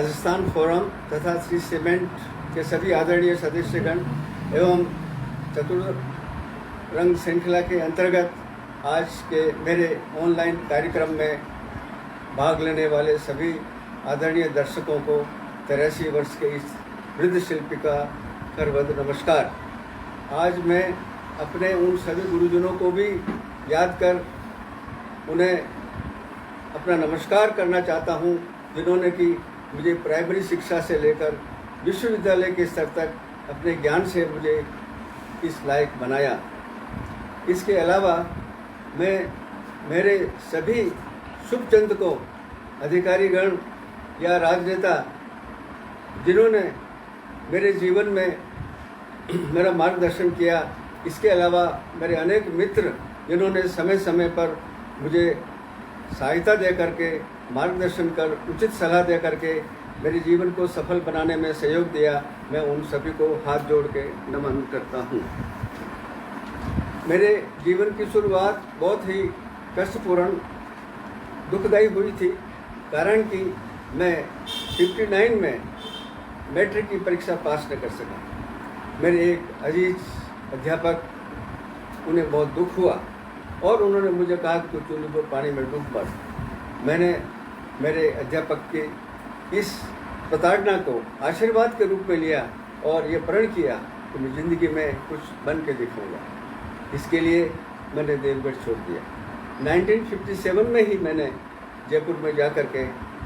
Rajasthan forum तथा Shri cement के सभी आदरणीय सदस्यगण एवं चतुरंग श्रृंखला के अंतर्गत आज के मेरे ऑनलाइन कार्यक्रम में भाग लेने वाले सभी आदरणीय दर्शकों को 83 वर्ष के इस वृद्ध शिल्पी का करवद नमस्कार। आज मैं अपने उन सभी गुरुजनों को भी याद कर उन्हें अपना नमस्कार करना चाहता हूं, जिन्होंने कि मुझे प्राइमरी शिक्षा से लेकर विश्वविद्यालय के स्तर तक अपने ज्ञान से मुझे इस लायक बनाया। इसके अलावा मैं मेरे सभी शुभचिंतकों को अधिकारीगण या राजनेता जिन्होंने मेरे जीवन में मेरा मार्गदर्शन किया, इसके अलावा मेरे अनेक मित्र जिन्होंने समय समय पर मुझे सहायता दे करके मार्गदर्शन कर उचित सलाह दे करके मेरे जीवन को सफल बनाने में सहयोग दिया, मैं उन सभी को हाथ जोड़ के नमन करता हूँ। मेरे जीवन की शुरुआत बहुत ही कष्टपूर्ण दुखदायी हुई थी, कारण कि मैं 59 में मैट्रिक की परीक्षा पास न कर सका। मेरे एक अजीज अध्यापक, उन्हें बहुत दुख हुआ और उन्होंने मुझे कहा कि तू चूल्हे पर पानी में डूब पड़। मैंने मेरे अध्यापक के इस प्रताड़ना को आशीर्वाद के रूप में लिया और ये प्रण किया कि मैं ज़िंदगी में कुछ बन के दिखाऊंगा। इसके लिए मैंने देवगढ़ छोड़ दिया। 1957 में ही मैंने जयपुर में जा कर के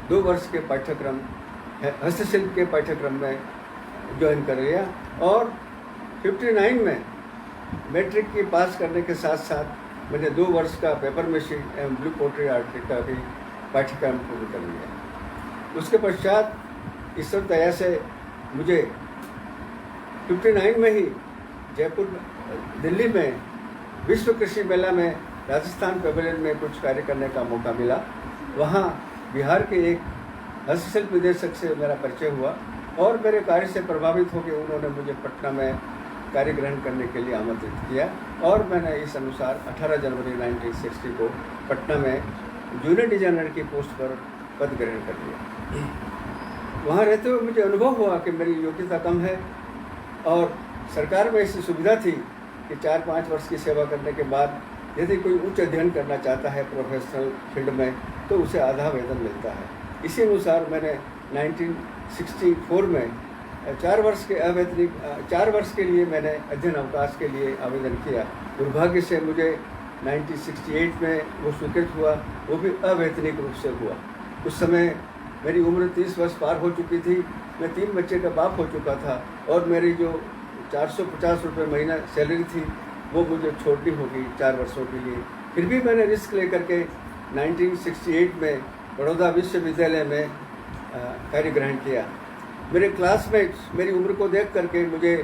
2 वर्ष के पाठ्यक्रम हस्तशिल्प के पाठ्यक्रम में ज्वाइन कर लिया और 59 में मैट्रिक की पास करने के साथ साथ मैंने 2 वर्ष का पेपर मशीन एवं ब्लू पोट्री आर्ट का भी पाठ्यक्रम पूर्ण कर लिया। उसके पश्चात ईश्वर दया से मुझे 59 में ही जयपुर दिल्ली में विश्व कृषि मेला में राजस्थान पवेलियन में कुछ कार्य करने का मौका मिला। वहाँ बिहार के एक हस्तशिल्प निदेशक से मेरा परिचय हुआ और मेरे कार्य से प्रभावित होकर उन्होंने मुझे पटना में कार्य ग्रहण करने के लिए आमंत्रित किया और मैंने इस अनुसार 18 जनवरी 1960 को पटना में जूनियर डिजाइनर की पोस्ट पर पद ग्रहण कर लिया। वहाँ रहते हुए मुझे अनुभव हुआ कि मेरी योग्यता कम है और सरकार में ऐसी सुविधा थी कि 4-5 वर्ष की सेवा करने के बाद यदि कोई उच्च अध्ययन करना चाहता है प्रोफेशनल फील्ड में तो उसे आधा वेतन मिलता है। इसी अनुसार मैंने 1964 में 4 वर्ष के लिए मैंने अध्ययन अवकाश के लिए आवेदन किया। दुर्भाग्य से मुझे 1968 में वो स्वीकृत हुआ, वो भी अवैतनिक रूप से हुआ। उस समय मेरी उम्र 30 वर्ष पार हो चुकी थी, मैं 3 बच्चे का बाप हो चुका था और मेरी जो 450 रुपये महीना सैलरी थी वो मुझे छोड़नी होगी 4 वर्षों के लिए। फिर भी मैंने रिस्क लेकर के 1968 में बड़ौदा विश्वविद्यालय में कार्य ग्रहण किया। मेरे क्लासमेट्स मेरी उम्र को देख करके मुझे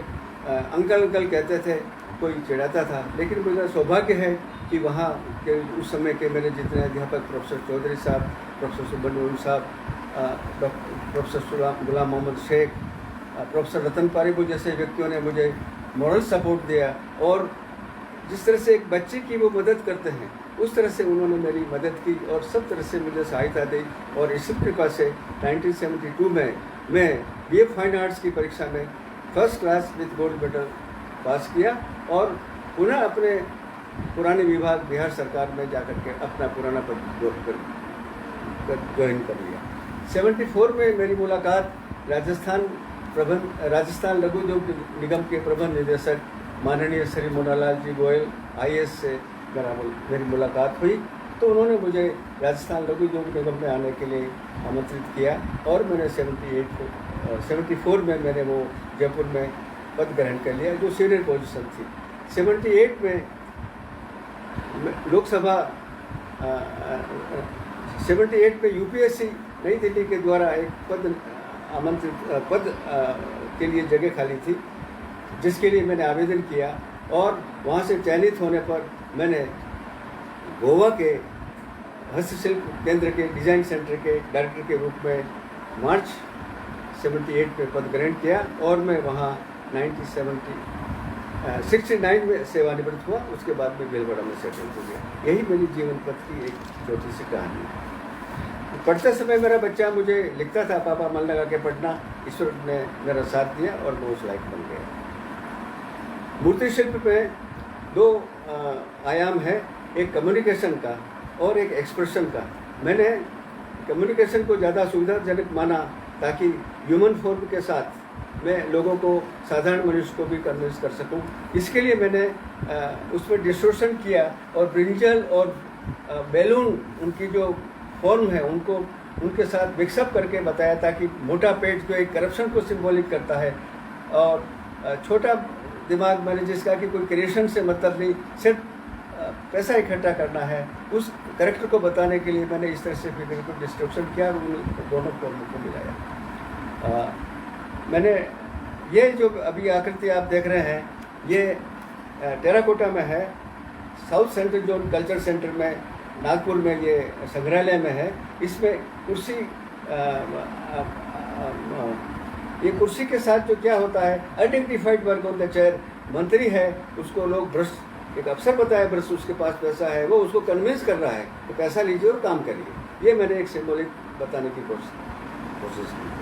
अंकल कहते थे, कोई चिढ़ाता था, लेकिन मुझे सौभाग्य है कि वहाँ के उस समय के मेरे जितने अध्यापक प्रोफेसर चौधरी साहब, प्रोफेसर सुब्रमण्यम साहब, प्रोफेसर गुलाम मोहम्मद शेख, प्रोफेसर रतन पारीबू जैसे व्यक्तियों ने मुझे मॉरल सपोर्ट दिया और जिस तरह से एक बच्चे की वो मदद करते हैं उस तरह से उन्होंने मेरी मदद की और सब तरह से मुझे सहायता दी और इसी कृपा से 1972 में मैं BA फाइन आर्ट्स की परीक्षा में first class with gold medal pass किया और पुनः अपने पुराने विभाग बिहार सरकार में जाकर के अपना पुराना पद ज्वाइन कर लिया। 74 में मेरी मुलाकात राजस्थान लघु उद्योग निगम के प्रबंध निदेशक माननीय श्री मोनालाल जी गोयल IAS से मेरी मुलाकात हुई, तो उन्होंने मुझे राजस्थान लघु उद्योग निगम में आने के लिए आमंत्रित किया और मैंने 74 में मैंने वो जयपुर में पद ग्रहण कर लिया जो सीनियर पोजीशन थी। 78 में लोकसभा 78 में UPSC नई दिल्ली के द्वारा एक पद के लिए जगह खाली थी, जिसके लिए मैंने आवेदन किया और वहाँ से चयनित होने पर मैंने गोवा के हस्तशिल्प केंद्र के डिज़ाइन सेंटर के डायरेक्टर के रूप में मार्च 78 में पद ग्रहण किया और मैं वहाँ 69 में सेवानिवृत्त हुआ। उसके बाद में बेलवाड़ा में सेटल हो गया। यही मेरी जीवन पथ की एक छोटी सी कहानी है। पढ़ते समय मेरा बच्चा मुझे लिखता था, पापा मन लगा के पढ़ना। ईश्वर ने मेरा साथ दिया और मैं उस लायक बन गया। मूर्ति शिल्प में दो आयाम है, एक कम्युनिकेशन का और एक एक्सप्रेशन का। मैंने कम्युनिकेशन को ज़्यादा सुविधाजनक माना ताकि ह्यूमन फॉर्म के साथ मैं लोगों को, साधारण मनुष्य को भी कन्विंस कर सकूं। इसके लिए मैंने उसमें डिस्टोर्शन किया और ब्रिंजल और बैलून, उनकी जो फॉर्म है, उनको उनके साथ मिक्सअप करके बताया ताकि मोटा पेट जो एक करप्शन को सिंबॉलिक करता है और छोटा दिमाग मैंने जिसका कि कोई क्रिएशन से मतलब नहीं, सिर्फ पैसा इकट्ठा करना है, उस करेक्टर को बताने के लिए मैंने इस तरह से फिगर को डिस्ट्रक्शन किया और उन दोनों फॉर्म को मिलाया। मैंने ये जो अभी आकृति आप देख रहे हैं, ये टेराकोटा में है, south central zone culture centre में नागपुर में, ये संग्रहालय में है। इसमें कुर्सी, ये कुर्सी के साथ जो क्या होता है, undignified work on the chair, मंत्री है उसको लोग भ्रष्ट, एक अफसर बताया भ्रष्ट, उसके पास पैसा है, वो उसको कन्विंस कर रहा है तो पैसा लीजिए और काम करिए। ये मैंने एक सिंबॉलिक बताने की कोशिश की।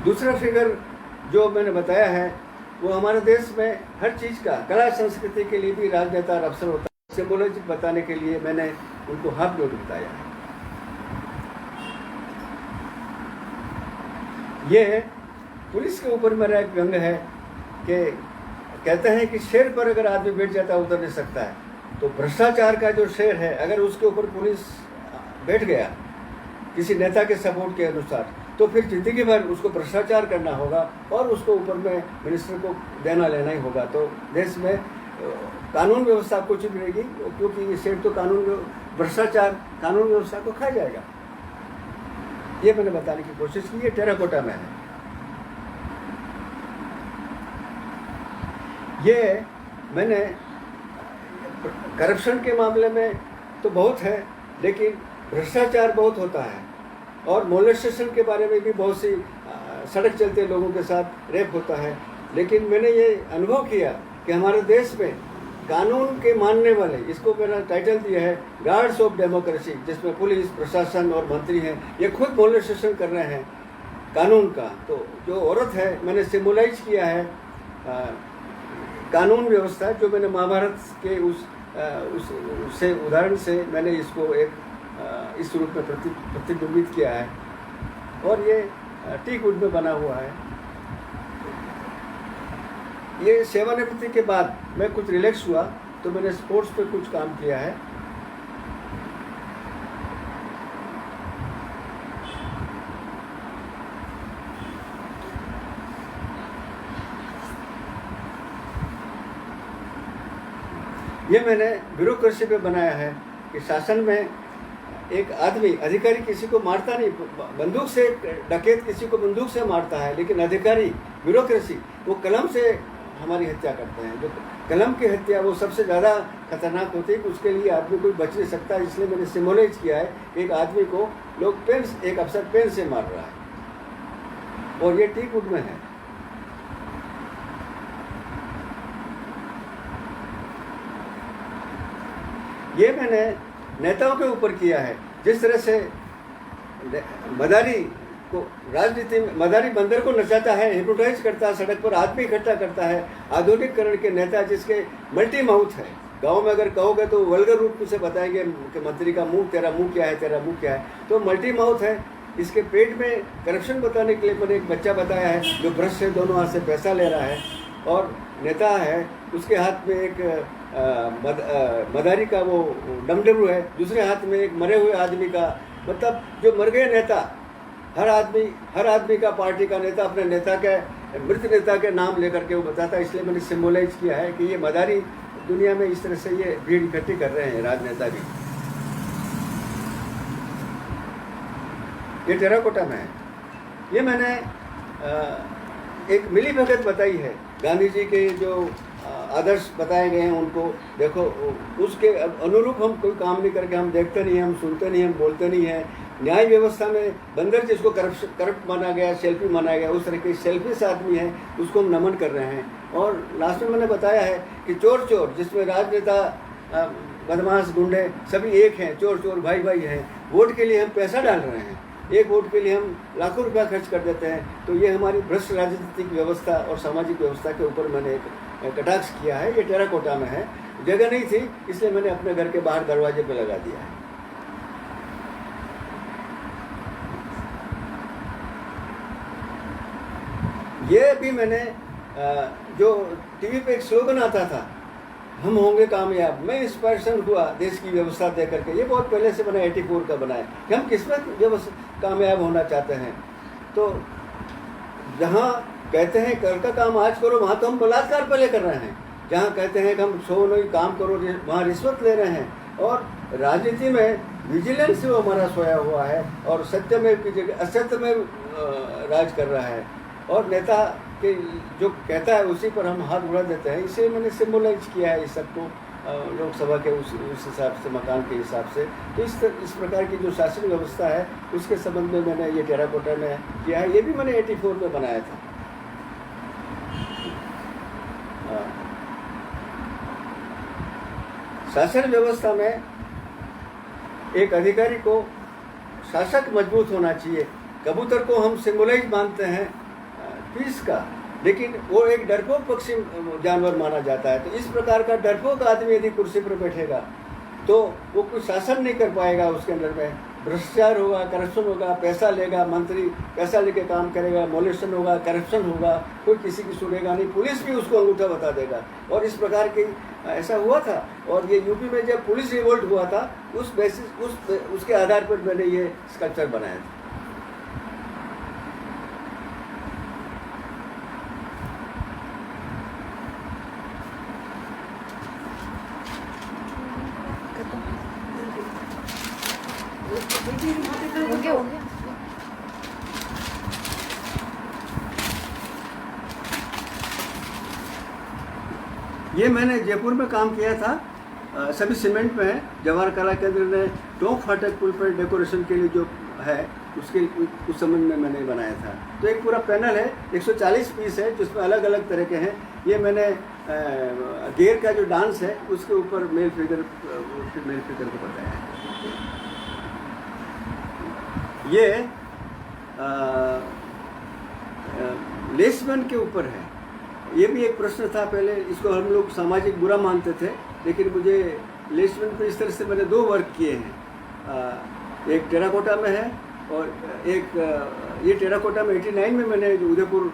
दूसरा फिगर जो मैंने बताया है वो हमारे देश में हर चीज़ का, कला संस्कृति के लिए भी राजनेता और अफसर होता है। सिंबोलॉजी बताने के लिए मैंने उनको हाफ नोट बताया है। ये पुलिस के ऊपर मेरा एक व्यंग है कि कहते हैं कि शेर पर अगर आदमी बैठ जाता है उतर नहीं सकता है, तो भ्रष्टाचार का जो शेर है, अगर उसके ऊपर पुलिस बैठ गया किसी नेता के सपोर्ट के अनुसार, तो फिर जिंदगी भर उसको भ्रष्टाचार करना होगा और उसको ऊपर में मिनिस्टर को देना लेना ही होगा। तो देश में कानून व्यवस्था कुछ भी रहेगी, क्योंकि ये शेर तो भ्रष्टाचार कानून व्यवस्था को खा जाएगा। ये मैंने बताने की कोशिश की। ये टेराकोटा में है। ये मैंने करप्शन के मामले में तो बहुत है, लेकिन भ्रष्टाचार बहुत होता है और मोलेस्टेशन के बारे में भी बहुत सी सड़क चलते लोगों के साथ रेप होता है। लेकिन मैंने ये अनुभव किया कि हमारे देश में कानून के मानने वाले, इसको मेरा टाइटल दिया है गार्ड्स ऑफ डेमोक्रेसी, जिसमें पुलिस, प्रशासन और मंत्री हैं, ये खुद मोलेस्टेशन कर रहे हैं कानून का। तो जो औरत है, मैंने सिम्बोलाइज किया है कानून व्यवस्था, जो मैंने महाभारत के उससे उदाहरण से मैंने इसको एक इस रूप में प्रतिबिंबित किया है और ये टीक वुड में बना हुआ है। ये सेवानिवृत्ति के बाद मैं कुछ रिलैक्स हुआ तो मैंने स्पोर्ट्स पे कुछ काम किया है। ये मैंने ब्यूरोक्रेसी पे बनाया है कि शासन में एक आदमी, अधिकारी किसी को मारता नहीं, बंदूक से, डकैत किसी को बंदूक से मारता है, लेकिन अधिकारी, ब्यूरोक्रेसी, वो कलम से हमारी हत्या करते हैं। जो कलम की हत्या वो सबसे ज़्यादा खतरनाक होती है, कि उसके लिए आदमी कोई बच नहीं सकता। इसलिए मैंने सिम्बोलाइज किया है कि एक आदमी को लोग पेन, एक अफसर पेन से मार रहा है और ये टीक वुड में है। ये मैंने नेताओं के ऊपर किया है। जिस तरह से मदारी को राजनीति में, मदारी बंदर को नचाता है, हिप्नोटाइज करता है, सड़क पर आदमी इकट्ठा करता है। आधुनिकरण के नेता जिसके मल्टी माउथ है, गांव में अगर कहोगे तो वल्गर रूप से बताएंगे कि मंत्री का मुंह, तेरा मुंह क्या है, तेरा मुंह क्या है, तो मल्टी माउथ है। इसके पेट में करप्शन बताने के लिए मैंने एक बच्चा बताया है जो ब्रश से दोनों हाथ से पैसा ले रहा है, और नेता है उसके हाथ में एक मदारी का वो डमडमरू है, दूसरे हाथ में एक मरे हुए आदमी का, मतलब जो मर गए नेता, हर आदमी का, पार्टी का नेता अपने नेता के, मृत नेता के नाम लेकर के वो बताता है। इसलिए मैंने सिम्बोलाइज किया है कि ये मदारी दुनिया में इस तरह से ये भीड़ इकट्ठी कर रहे हैं राजनेता भी। ये टेराकोटा में है। ये मैंने एक मिली भगत बताई है, गांधी जी के जो आदर्श बताए गए हैं उनको देखो, उसके अनुरूप हम कोई काम नहीं करके, हम देखते नहीं हैं, हम सुनते नहीं हैं, हम बोलते नहीं हैं। न्याय व्यवस्था में बंदर जिसको करप्ट माना गया, सेल्फी माना गया, उस तरह के सेल्फिश आदमी है, उसको हम नमन कर रहे हैं। और लास्ट में मैंने बताया है कि चोर जिसमें राजनेता बदमाश गुंडे सभी एक हैं, चोर चोर भाई भाई हैं। वोट के लिए हम पैसा डाल रहे हैं, एक वोट के लिए हम लाखों रुपया खर्च कर देते हैं। तो ये हमारी भ्रष्ट राजनीतिक व्यवस्था और सामाजिक व्यवस्था के ऊपर मैंने एक कटाक्ष किया है। ये टेराकोटा में है, जगह नहीं थी इसलिए मैंने अपने घर के बाहर दरवाजे पे लगा दिया है। ये भी मैंने जो टीवी पे एक स्लोगन आता था, हम होंगे कामयाब, मैं इंस्पायरेशन हुआ देश की व्यवस्था देख करके। ये बहुत पहले से बना, 84 का बना है कि हम किस में कामयाब होना चाहते हैं। तो जहाँ कहते हैं कल का काम आज करो, वहाँ तो हम बलात्कार पहले कर रहे हैं। जहाँ कहते हैं कि हम सो नहीं काम करो, वहाँ रिश्वत ले रहे हैं। और राजनीति में विजिलेंस वो हमारा सोया हुआ है और सत्य में की जगह असत्य में राज कर रहा है। और नेता के जो कहता है उसी पर हम हाथ उड़ा देते हैं। इसे मैंने सिम्बोलाइज किया है इस सबको लोकसभा के उस हिसाब से, मकान के हिसाब से। तो इस प्रकार की जो शासन व्यवस्था है उसके संबंध में मैंने ये टेराकोटा में किया है। ये भी मैंने 84 में बनाया था। शासन व्यवस्था में एक अधिकारी को शासक मजबूत होना चाहिए। कबूतर को हम सिम्बोलाइज मानते हैं पीस का, लेकिन वो एक डरपोक पक्षी जानवर माना जाता है। तो इस प्रकार का डरपोक आदमी यदि कुर्सी पर बैठेगा तो वो कुछ शासन नहीं कर पाएगा। उसके अंदर में भ्रष्टाचार होगा, करप्शन होगा, पैसा लेगा, मंत्री पैसा लेके काम करेगा, मोलेशन होगा, करप्शन होगा, कोई किसी की सुनेगा नहीं, पुलिस भी उसको अंगूठा बता देगा। और इस प्रकार की ऐसा हुआ था। और ये यूपी में जब पुलिस रिवोल्ट हुआ था उस बेसिस उसके आधार पर मैंने ये स्कल्पचर बनाया था। हो गया। ये मैंने जयपुर में काम किया था, सभी सीमेंट में है। जवाहर कला केंद्र ने टोंक फाटक पुल पर डेकोरेशन के लिए जो है उसके उस संबंध में मैंने बनाया था। तो एक पूरा पैनल है, 140 पीस है जिसमें अलग अलग तरह के हैं। ये मैंने गेर का जो डांस है उसके ऊपर मेल फिगर को बताया है। ये लेसमैन के ऊपर है। ये भी एक प्रश्न था पहले, इसको हम लोग सामाजिक बुरा मानते थे, लेकिन मुझे लेसमैन पे इस तरह से मैंने 2 वर्क किए हैं। एक टेराकोटा में है और एक ये टेराकोटा में 89 में मैंने उदयपुर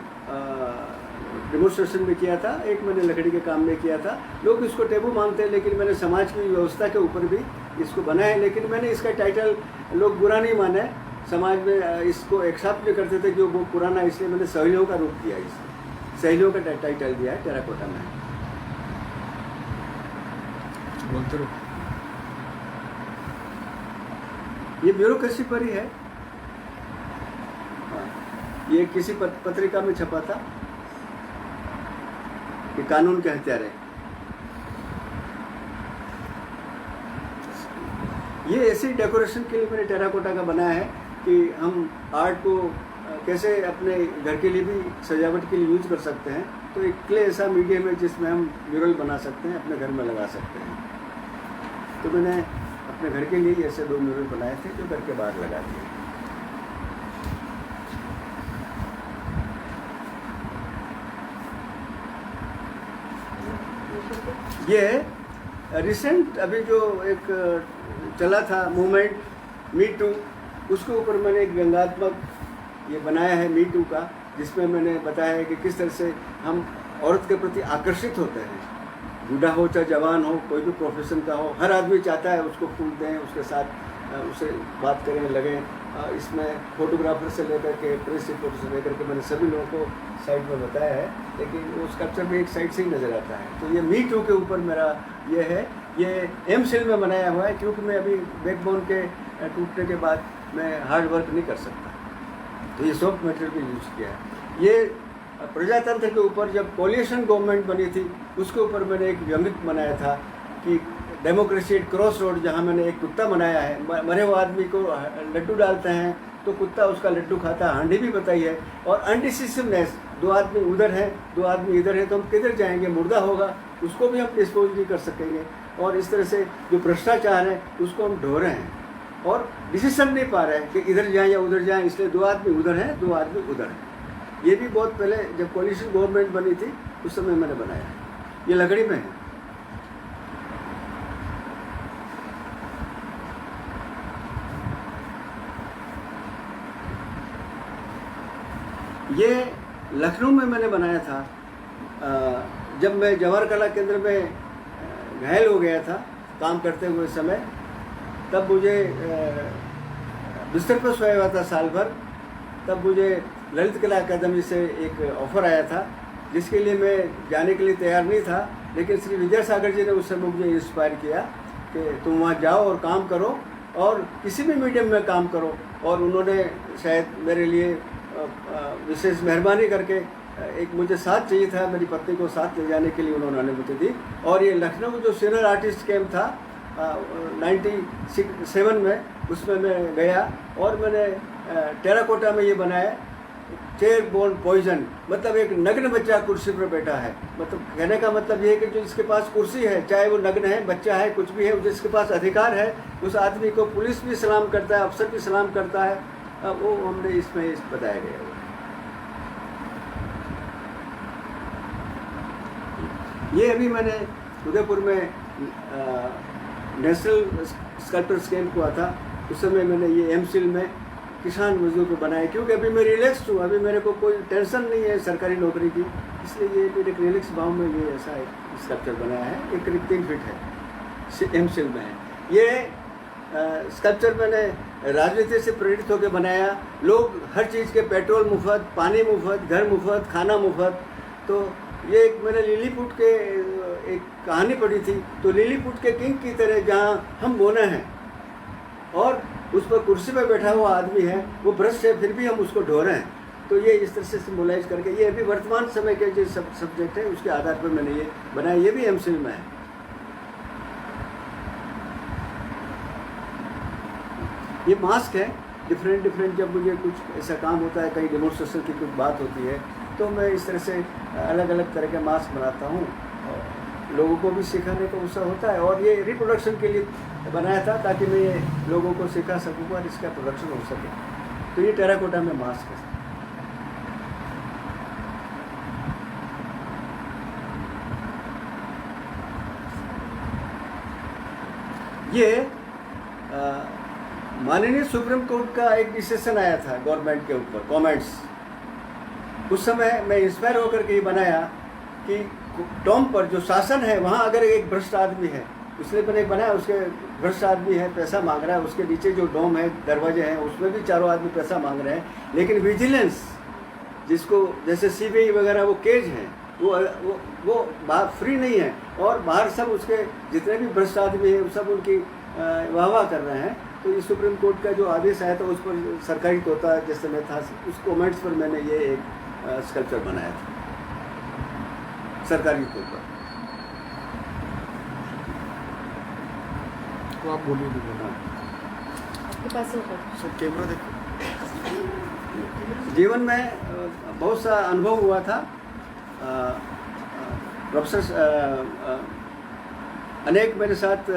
डेमोन्स्ट्रेशन में किया था। एक मैंने लकड़ी के काम में किया था। लोग इसको टेबू मानते हैं, लेकिन मैंने समाज की व्यवस्था के ऊपर भी इसको बनाया है। लेकिन मैंने इसका टाइटल लोग बुरा नहीं माने, समाज में इसको एक्सेप्ट भी करते थे कि वो बहुत पुराना, इसलिए मैंने सहेलियों का रूप दिया, इसको सहेलियों का टाइटल दिया है टेराकोटा में। बोलते रहो। ये ब्यूरोक्रेसी पर ही है। ये किसी पत्रिका में छपा था कि कानून के हत्यारे। ये ऐसे डेकोरेशन के लिए मैंने टेराकोटा का बनाया है कि हम आर्ट को कैसे अपने घर के लिए भी सजावट के लिए यूज कर सकते हैं। तो एक क्ले ऐसा मीडियम है जिसमें हम म्यूरल बना सकते हैं, अपने घर में लगा सकते हैं। तो मैंने अपने घर के लिए ऐसे 2 म्यूरल बनाए थे जो घर के बाहर लगा दिए। ये रिसेंट अभी जो एक चला था मूवमेंट मी टू, उसके ऊपर मैंने एक व्यंग्यात्मक ये बनाया है मी टू का, जिसमें मैंने बताया है कि किस तरह से हम औरत के प्रति आकर्षित होते हैं। बूढ़ा हो चाहे जवान हो, कोई भी प्रोफेशन का हो, हर आदमी चाहता है उसको फूल दें, उसके साथ उसे बात करें, लगें। इसमें फोटोग्राफर से लेकर के प्रेस रिपोर्टर से लेकर के मैंने सभी लोगों को साइड में बताया है, लेकिन वो स्कल्पचर भी एक साइड से ही नज़र आता है। तो ये मी टू के ऊपर मेरा ये है। ये एम सिल में बनाया हुआ है, क्योंकि मैं अभी बैकबोन के टूटने के बाद मैं हार्ड वर्क नहीं कर सकता, तो ये सॉफ्ट मटेरियल भी यूज किया है। ये प्रजातंत्र के ऊपर जब कोलिशन गवर्नमेंट बनी थी उसके ऊपर मैंने एक व्यंग्य बनाया था कि डेमोक्रेसी एट क्रॉस रोड, जहाँ मैंने एक कुत्ता बनाया है। मरे हुए आदमी को लड्डू डालते हैं तो कुत्ता उसका लड्डू खाता है, हांडी भी बताई है। और अनडिसिसिवनेस, 2 आदमी उधर हैं 2 आदमी इधर हैं, तो हम किधर जाएंगे? मुर्दा होगा, उसको भी हम डिस्पोज नहीं कर सकेंगे। और इस तरह से जो भ्रष्टाचार है उसको हम ढो रहे हैं और डिसीजन नहीं पा रहे हैं कि इधर जाएं या उधर जाएं, इसलिए 2 आदमी उधर हैं 2 आदमी उधर हैं। ये भी बहुत पहले जब कोलिशन गवर्नमेंट बनी थी उस समय मैंने बनाया है। ये लकड़ी में है। ये लखनऊ में मैंने बनाया था। जब मैं जवाहर कला केंद्र में घायल हो गया था काम करते हुए समय, तब मुझे बिस्तर पर सोया हुआ था साल भर। तब मुझे ललित कला अकादमी से एक ऑफ़र आया था जिसके लिए मैं जाने के लिए तैयार नहीं था, लेकिन श्री विद्यासागर जी ने उस समय मुझे इंस्पायर किया कि तुम वहाँ जाओ और काम करो और किसी भी मीडियम में काम करो। और उन्होंने शायद मेरे लिए विशेष मेहरबानी करके एक मुझे साथ चाहिए था, मेरी पत्नी को साथ ले जाने के लिए उन्होंने अनुमति दी। और ये लखनऊ जो सीनियर आर्टिस्ट कैंप था 97 में, उसमें मैं गया और मैंने टेराकोटा में ये बनाया चेयर बोर्न पॉइजन, मतलब एक नग्न बच्चा कुर्सी पर बैठा है। मतलब कहने का मतलब ये है कि जो जिसके पास कुर्सी है, चाहे वो नग्न है, बच्चा है, कुछ भी है, जिसके पास अधिकार है, उस आदमी को पुलिस भी सलाम करता है, अफसर भी सलाम करता है। वो हमने इसमें बताया गया है। ये अभी मैंने उदयपुर में नेशनल स्कल्पटर्स कैंप हुआ था, उस समय मैंने ये एमसिल में किसान मजदूर को बनाया, क्योंकि अभी मैं रिलैक्स हूँ, अभी मेरे को कोई टेंशन नहीं है सरकारी नौकरी की, इसलिए ये मेरे रिलैक्स भाव में ये ऐसा एक स्कल्पचर बनाया है। ये करीब 3 फीट है, एमसिल में है। ये स्कल्पचर मैंने राजनीति से प्रेरित होकर बनाया। लोग हर चीज़ के पेट्रोल मुफ्त, पानी मुफ्त, घर मुफ्त, खाना मुफ्त। तो ये एक मैंने लिलीपुट के एक कहानी पढ़ी थी, तो लिलीपुट के किंग की तरह जहाँ हम बोने हैं और उस पर कुर्सी पर बैठा हुआ आदमी है, वो भ्रष्ट है, फिर भी हम उसको ढो रहे हैं। तो ये इस तरह से सिम्बोलाइज करके, ये अभी वर्तमान समय के जो सब्जेक्ट है उसके आधार पर मैंने ये बनाया। ये भी एमसिल में है। ये मास्क है डिफरेंट। जब मुझे कुछ ऐसा काम होता है, कहीं डेमोन्स्ट्रेशन की कुछ बात होती है, तो मैं इस तरह से अलग अलग तरह के मास्क बनाता हूँ। लोगों को भी सिखाने का उत्साह होता है और ये रिप्रोडक्शन के लिए बनाया था ताकि मैं ये लोगों को सिखा सकूँ और इसका प्रोडक्शन हो सके। तो ये टेराकोटा में मास्क है। ये माननीय सुप्रीम कोर्ट का एक डिसीजन आया था गवर्नमेंट के ऊपर, कमेंट्स। उस समय मैं इंस्पायर होकर के ये बनाया कि टॉम पर जो शासन है वहाँ अगर एक भ्रष्ट आदमी है, इसलिए मैंने बनाया, उसके भ्रष्ट आदमी है, पैसा मांग रहा है, उसके नीचे जो डोम है, दरवाजे हैं, उसमें भी चारों आदमी पैसा मांग रहे हैं, लेकिन विजिलेंस जिसको जैसे सीबीआई वगैरह वो केज है, वो बाहर फ्री नहीं है और बाहर सब उसके जितने भी भ्रष्ट आदमी हैं सब उनकी वाहवाह कर रहे हैं। तो ये सुप्रीम कोर्ट का जो आदेश आया था उस पर सरकारी तोता जिस समय था, उस कमेंट्स पर मैंने ये एक स्कल्पचर बनाया था सरकारी तौर पर। तो आप बोलिए आपके पास सर, कैमरा देखो। जीवन में बहुत सा अनुभव हुआ था। प्रोफेसर अनेक मेरे साथ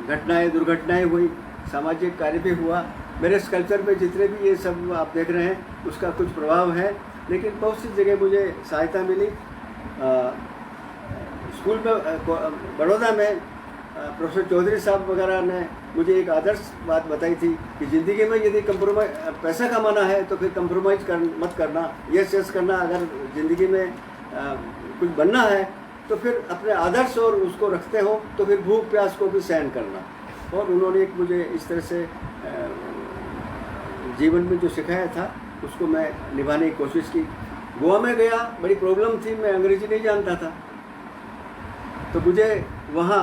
घटनाएं, दुर्घटनाएं हुई, सामाजिक कार्य भी हुआ। मेरे स्कल्पचर में जितने भी ये सब आप देख रहे हैं उसका कुछ प्रभाव है, लेकिन बहुत सी जगह मुझे सहायता मिली। स्कूल में बड़ौदा में प्रोफेसर चौधरी साहब वगैरह ने मुझे एक आदर्श बात बताई थी कि ज़िंदगी में यदि पैसा कमाना है तो फिर कंप्रोमाइज़ मत करना, यस करना। अगर ज़िंदगी में कुछ बनना है तो फिर अपने आदर्श और उसको रखते हो तो फिर भूख प्यास को भी सहन करना। और उन्होंने एक मुझे इस तरह से जीवन में जो सिखाया था उसको मैं निभाने की कोशिश की। गोवा में गया, बड़ी प्रॉब्लम थी, मैं अंग्रेजी नहीं जानता था, तो मुझे वहाँ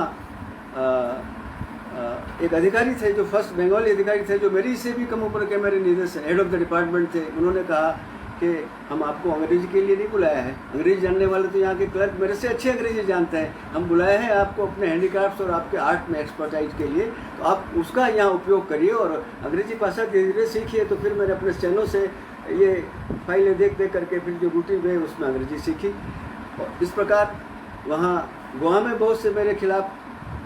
एक अधिकारी थे जो फर्स्ट बंगाली अधिकारी थे, जो मेरी से भी कम उम्र के मेरे निदेशक हेड ऑफ द डिपार्टमेंट थे। उन्होंने कहा कि हम आपको अंग्रेजी के लिए नहीं बुलाया है, अंग्रेजी जानने वाले तो यहाँ के क्लर्क मेरे से अच्छे अंग्रेजी जानते हैं, हम बुलाए हैं आपको अपने हैंडीक्राफ्ट्स और आपके आर्ट में एक्सपर्टाइज के लिए, तो आप उसका यहाँ उपयोग करिए और अंग्रेजी भाषा धीरे धीरे सीखिए। तो फिर मैंने अपने चैनल से ये फाइलें देख करके फिर जो रूटीन है उसमें अंग्रेजी सीखी। और इस प्रकार वहाँ गोवा में बहुत से मेरे खिलाफ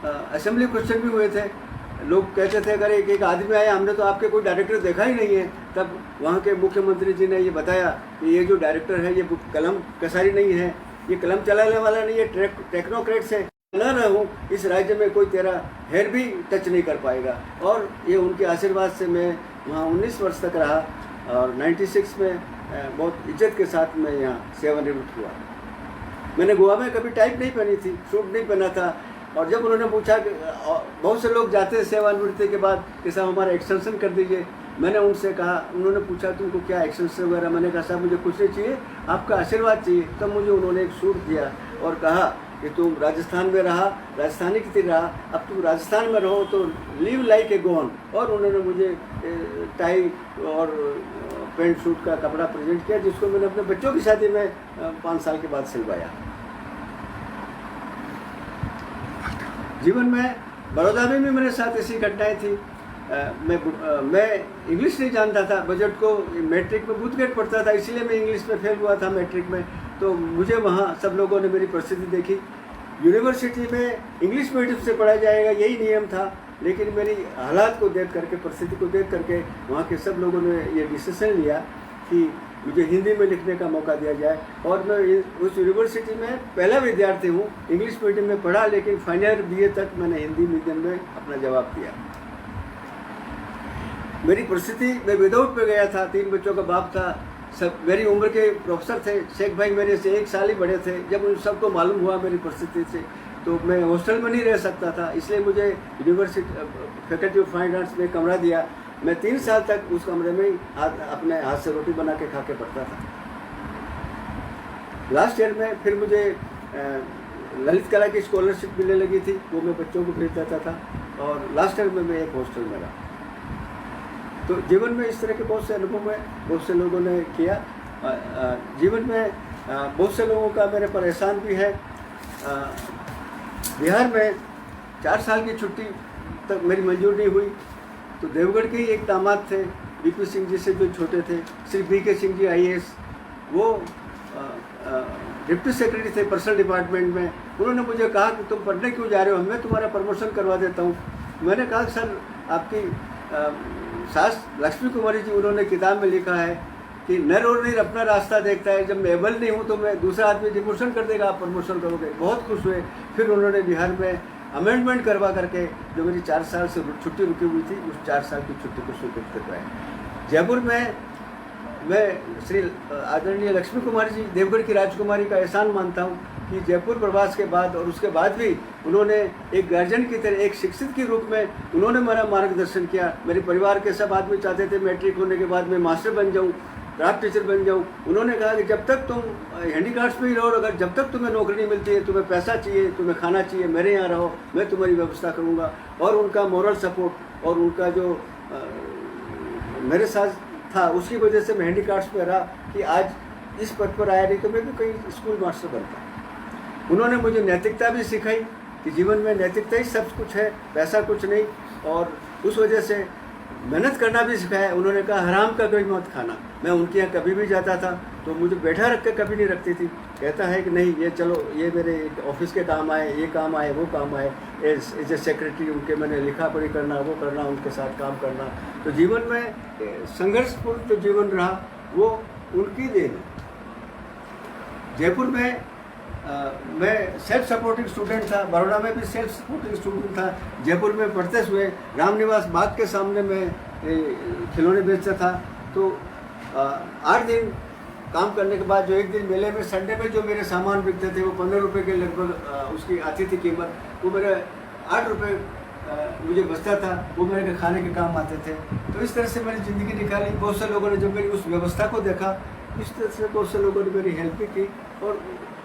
असेंबली क्वेश्चन भी हुए थे। लोग कहते थे अगर एक आदमी आया, हमने तो आपके कोई डायरेक्टर देखा ही नहीं है। तब वहाँ के मुख्यमंत्री जी ने ये बताया कि ये जो डायरेक्टर है ये कलम कसारी नहीं है, ये कलम चलाने वाला नहीं है, टेक्नोक्रेट्स है। न रहूँ इस राज्य में कोई तेरा हेयर भी टच नहीं कर पाएगा। और ये उनके आशीर्वाद से मैं वहाँ 19 वर्ष तक रहा और 96 में बहुत इज्जत के साथ मैं यहाँ सेवानिवृत्त हुआ। मैंने गोवा में कभी टाइप नहीं पहनी थी, सूट नहीं पहना था। और जब उन्होंने पूछा कि बहुत से लोग जाते हैं सेवानिवृत्ति के बाद कि साहब हमारा एक्सटेंशन कर दीजिए, मैंने उनसे कहा, उन्होंने पूछा तुमको क्या एक्सटेंशन वगैरह, मैंने कहा साहब मुझे कुछ नहीं चाहिए, आपका आशीर्वाद चाहिए। तब मुझे उन्होंने एक सूट दिया और कहा कि तुम राजस्थान में रहा, राजस्थानी की तरह रहा, अब तुम राजस्थान में रहो तो लिव लाइक ए गोवन। और उन्होंने मुझे टाई और पैंट सूट का कपड़ा प्रेजेंट किया, जिसको मैंने अपने बच्चों की शादी में 5 साल के बाद सिलवाया। जीवन में बड़ौदा में भी मेरे साथ ऐसी घटनाएं थी। मैं इंग्लिश नहीं जानता था, बजट को मैट्रिक में बूथ गेट पढ़ता था, इसीलिए मैं इंग्लिश में फेल हुआ था मैट्रिक में। तो मुझे वहाँ सब लोगों ने मेरी परिस्थिति देखी। यूनिवर्सिटी में इंग्लिश मीडियम से पढ़ाया जाएगा यही नियम था, लेकिन मेरी हालात को देख करके, परिस्थिति को देख करके वहाँ के सब लोगों ने ये डिसीजन लिया कि मुझे हिंदी में लिखने का मौका दिया जाए। और मैं उस यूनिवर्सिटी में पहला विद्यार्थी हूँ, इंग्लिश मीडियम में पढ़ा, लेकिन फाइनल ईयर BA तक मैंने हिंदी मीडियम में अपना जवाब दिया। मेरी परिस्थिति, मैं विदाउट पे गया था, 3 बच्चों का बाप था, सब मेरी उम्र के प्रोफेसर थे, शेख भाई मेरे से 1 साल ही बड़े थे। जब उन सबको मालूम हुआ मेरी परिस्थिति से, तो मैं हॉस्टल में नहीं रह सकता था, इसलिए मुझे university faculty of fine arts में कमरा दिया। मैं 3 साल तक उस कमरे में ही अपने हाथ से रोटी बना के खा के पढ़ता था। लास्ट ईयर में फिर मुझे ललित कला की स्कॉलरशिप मिलने लगी थी, वो मैं बच्चों को भेज देता था। और लास्ट ईयर में मैं एक हॉस्टल में रहा। तो जीवन में इस तरह के बहुत से अनुभव है, बहुत से लोगों ने किया। जीवन में बहुत से लोगों का मेरे पर एहसान भी है। बिहार में 4 साल की छुट्टी तक मेरी मंजूर नहीं हुई, तो देवगढ़ के ही एक दामाद थे, BP सिंह जी से जो छोटे थे, श्री BK सिंह जी IAS, वो डिप्टी सेक्रेटरी थे पर्सनल डिपार्टमेंट में। उन्होंने मुझे कहा कि तुम पढ़ने क्यों जा रहे हो, मैं तुम्हारा प्रमोशन करवा देता हूँ। मैंने कहा सर, आपकी सास लक्ष्मी कुमारी जी, उन्होंने किताब में लिखा है कि नर और नीर अपना रास्ता देखता है, जब मैं एबल नहीं हूँ तो मैं दूसरा आदमी डिमोशन कर देगा, आप प्रमोशन करोगे। बहुत खुश हुए। फिर उन्होंने बिहार में अमेंडमेंट करवा करके जो मेरी 4 साल से छुट्टी रुकी हुई थी, उस 4 साल की छुट्टी को स्वीकृत करवाया। जयपुर में मैं श्री आदरणीय लक्ष्मी कुमारी जी, देवगढ़ की राजकुमारी का एहसान मानता हूँ कि जयपुर प्रवास के बाद और उसके बाद भी उन्होंने एक गार्जियन की तरह, एक शिक्षित के रूप में उन्होंने मेरा मार्गदर्शन किया। मेरे परिवार के सब आदमी चाहते थे मैट्रिक होने के बाद मैं मास्टर बन जाऊँ, क्राफ्ट टीचर बन जाऊँ। उन्होंने कहा कि जब तक तुम हैंडीक्राफ्ट्स में ही रहो, अगर जब तक तुम्हें नौकरी नहीं मिलती है, तुम्हें पैसा चाहिए, तुम्हें खाना चाहिए, मेरे यहाँ रहो, मैं तुम्हारी व्यवस्था करूँगा। और उनका मॉरल सपोर्ट और उनका जो मेरे साथ था, उसकी वजह से मैं हैंडीक्राफ्ट्स में रहा कि आज इस पद पर आया, नहीं तो मैं भी कहीं स्कूल मास्टर बनता। उन्होंने मुझे नैतिकता भी सिखाई कि जीवन में नैतिकता ही सब कुछ है, पैसा कुछ नहीं। और उस वजह से मेहनत करना भी सिखाया। उन्होंने कहा हराम का कभी मत खाना। मैं उनके यहाँ कभी भी जाता था तो मुझे बैठा रख के कभी नहीं रखती थी। कहता है कि नहीं, ये चलो, ये मेरे ऑफिस के काम आए, ये काम आए, वो काम आए। एज ए सेक्रेटरी उनके मैंने लिखा पढ़ी करना, वो करना, उनके साथ काम करना। तो जीवन में संघर्षपूर्ण जो जीवन रहा वो उनकी देन है। जयपुर में मैं सेल्फ सपोर्टिंग स्टूडेंट था, बड़ौदा में भी सेल्फ सपोर्टिंग स्टूडेंट था। जयपुर में पढ़ते हुए रामनिवास बाग के सामने मैं खिलौने बेचता था। तो 8 दिन काम करने के बाद जो एक दिन मेले में संडे में जो मेरे सामान बिकते थे वो 15 रुपये के लगभग उसकी आती थी कीमत, वो मेरे 8 रुपये मुझे बचता था, वो मेरे खाने के काम आते थे। तो इस तरह से मैंने ज़िंदगी निकाली। बहुत से लोगों ने जब मेरी उस व्यवस्था को देखा, इस तरह से बहुत से लोगों ने मेरी हेल्प भी की और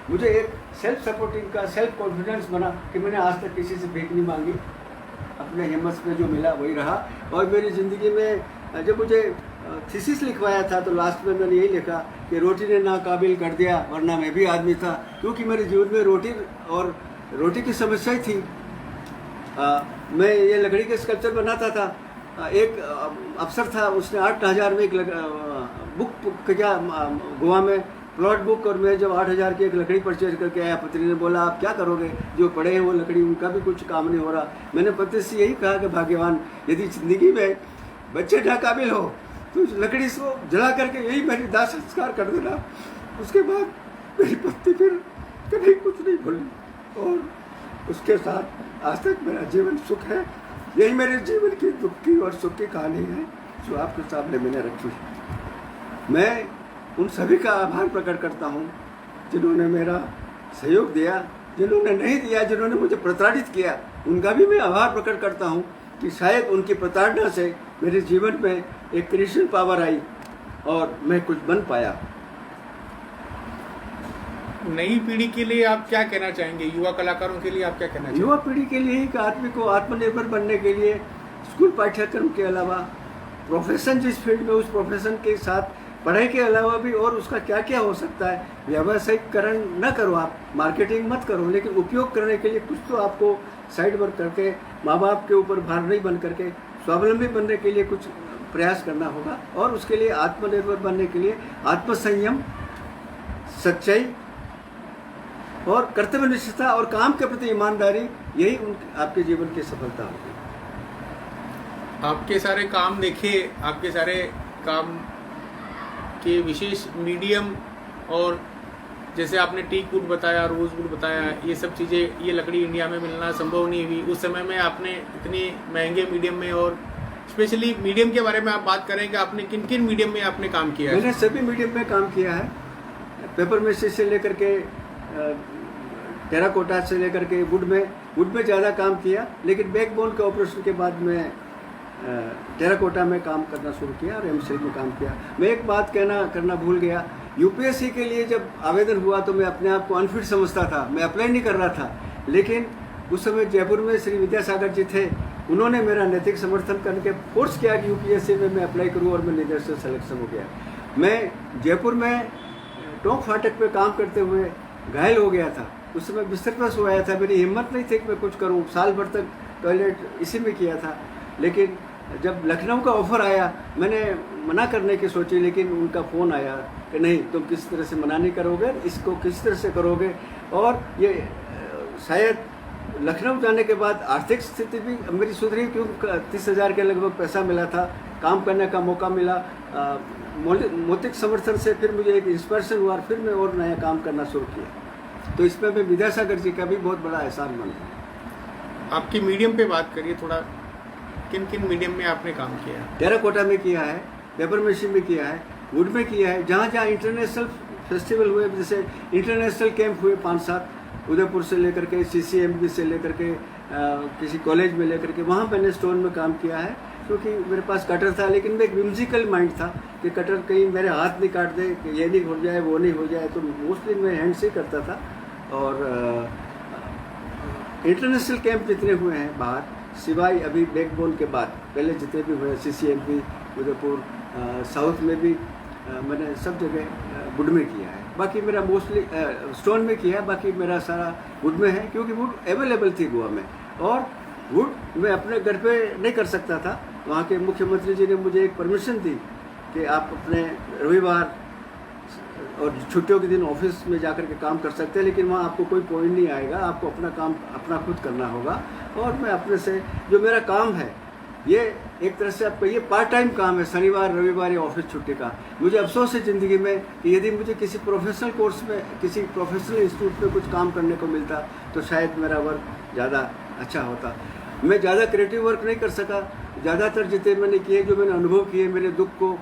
मुझे एक सेल्फ सपोर्टिंग का सेल्फ कॉन्फिडेंस बना कि मैंने आज तक किसी से भीख नहीं मांगी, अपने हिम्मत में जो मिला वही रहा। और मेरी ज़िंदगी में जब मुझे थीसिस लिखवाया था तो लास्ट में मैंने यही लिखा कि रोटी ने नाकाबिल कर दिया वरना मैं भी आदमी था, क्योंकि मेरे जीवन में रोटी की समस्या ही थी। मैं ये लकड़ी के स्कल्पचर बनाता था। एक अफसर था, उसने 8,000 में एक बुक क्या गोवा में प्लॉट बुक, और मैं जब 8,000 की एक लकड़ी परचेज करके आया, पत्नी ने बोला आप क्या करोगे, जो पड़े हैं वो लकड़ी उनका भी कुछ काम नहीं हो रहा। मैंने पति से यही कहा कि भाग्यवान, यदि ज़िंदगी में बच्चे नाकाबिल हो तो उस लकड़ी को जला करके यही मेरी दाह संस्कार कर देना। उसके बाद मेरी पत्नी फिर कभी कुछ नहीं भूली, और उसके साथ आज तक मेरा जीवन सुख है। यही मेरे जीवन की दुख की और सुख की कहानी है जो आपके सामने मैंने रखी है। मैं उन सभी का आभार प्रकट करता हूँ जिन्होंने मेरा सहयोग दिया, जिन्होंने नहीं दिया, जिन्होंने मुझे प्रताड़ित किया, उनका भी मैं आभार प्रकट करता हूँ कि शायद उनकी प्रताड़ना से मेरे जीवन में एक क्रिएशन पावर आई और मैं कुछ बन पाया। नई पीढ़ी के लिए आप क्या कहना चाहेंगे, युवा कलाकारों के लिए आप क्या कहना चाहेंगे? युवा पीढ़ी के लिए एक आदमी को आत्मनिर्भर बनने के लिए स्कूल पाठ्यक्रम के अलावा प्रोफेशन जिस फील्ड में, उस प्रोफेशन के साथ पढ़ाई के अलावा भी और उसका क्या क्या हो सकता है, व्यावसायिकरण न करो, आप मार्केटिंग मत करो, लेकिन उपयोग करने के लिए कुछ तो आपको साइड वर्क करके माँ बाप के ऊपर भार नहीं बन करके स्वावलंबी बनने के लिए कुछ प्रयास करना होगा। और उसके लिए आत्मनिर्भर बनने के लिए आत्मसंयम, सच्चाई और कर्तव्यनिष्ठता और काम के प्रति ईमानदारी, यही आपके जीवन की सफलता होगी। आपके सारे काम देखे, आपके सारे काम के विशेष मीडियम, और जैसे आपने टीक वुड बताया, रोज वुड बताया, ये सब चीज़ें, ये लकड़ी इंडिया में मिलना संभव नहीं हुई उस समय में। आपने इतने महंगे मीडियम में, और स्पेशली मीडियम के बारे में आप बात करें कि आपने किन किन मीडियम में आपने काम किया है? मैंने सभी मीडियम में काम किया है, पेपर मेसी से लेकर के टेराकोटा से लेकर के वुड में ज़्यादा काम किया, लेकिन बैकबोन के ऑपरेशन के बाद मैं टेराकोटा में काम करना शुरू किया और एमसीएल में काम किया। मैं एक बात करना भूल गया, यूपीएससी के लिए जब आवेदन हुआ तो मैं अपने आप को अनफिट समझता था, मैं अप्लाई नहीं कर रहा था, लेकिन उस समय जयपुर में श्री विद्यासागर जी थे, उन्होंने मेरा नैतिक समर्थन करके फोर्स किया कि यूपीएससी में मैं अप्लाई करूँ, और मैं निदेशक सिलेक्शन हो गया। मैं जयपुर में टोंक फाटक पे काम करते हुए घायल हो गया था, उस समय बिस्तर पर सोया था, मेरी हिम्मत नहीं थी कि मैं कुछ करूं, साल भर तक टॉयलेट इसी में किया था। लेकिन जब लखनऊ का ऑफ़र आया, मैंने मना करने की सोची, लेकिन उनका फ़ोन आया कि नहीं, तुम किस तरह से मना नहीं करोगे, इसको किस तरह से करोगे। और ये शायद लखनऊ जाने के बाद आर्थिक स्थिति भी मेरी सुधरी, क्योंकि 30,000 के लगभग पैसा मिला था, काम करने का मौका मिला, मौतिक समर्थन से फिर मुझे एक इंस्पिरेशन हुआ, और फिर मैं और नया काम करना शुरू किया। तो इसमें मैं विद्यासागर जी का भी बहुत बड़ा एहसान मानता हूँ। आपकी मीडियम पे बात करिए थोड़ा, किन किन मीडियम में आपने काम किया है? टेराकोटा में किया है, पेपर मेसी में किया है, वुड में किया है। जहाँ जहाँ इंटरनेशनल फेस्टिवल हुए, जैसे इंटरनेशनल कैंप हुए 5-7, उदयपुर से लेकर के CCMB से लेकर के किसी कॉलेज में लेकर के, वहाँ मैंने स्टोन में काम किया है। क्योंकि मेरे पास कटर था, लेकिन मैं एक विम्सिकल माइंड था कि कटर कहीं मेरे हाथ नहीं काट दे, कि ये नहीं हो जाए, वो नहीं हो जाए, तो मोस्टली मैं हैंड से करता था। और इंटरनेशनल कैंप जितने हुए हैं बाहर, सिवाय अभी बैकबोन के बाद पहले जितने भी हुए, CCMB, उदयपुर, साउथ में भी मैंने सब जगह वुड में किया है। बाकी मेरा मोस्टली स्टोन में किया है, बाकी मेरा सारा वुड में है, क्योंकि वुड अवेलेबल थी गोवा में। और वुड मैं अपने घर पे नहीं कर सकता था, वहाँ के मुख्यमंत्री जी ने मुझे एक परमिशन दी कि आप अपने रविवार और छुट्टियों के दिन ऑफिस में जाकर के काम कर सकते हैं, लेकिन वहाँ आपको कोई पॉइंट नहीं आएगा, आपको अपना काम अपना खुद करना होगा। और मैं अपने से, जो मेरा काम है, ये एक तरह से आप कहिए पार्ट टाइम काम है, शनिवार रविवार या ऑफिस छुट्टी का। मुझे अफसोस है ज़िंदगी में कि यदि मुझे किसी प्रोफेशनल कोर्स में, किसी प्रोफेशनल इंस्टीट्यूट में कुछ काम करने को मिलता तो शायद मेरा वर्क ज़्यादा अच्छा होता। मैं ज़्यादा क्रिएटिव वर्क नहीं कर सका, ज़्यादातर जितने मैंने किए, जो मैंने अनुभव किए, मेरे दुख को,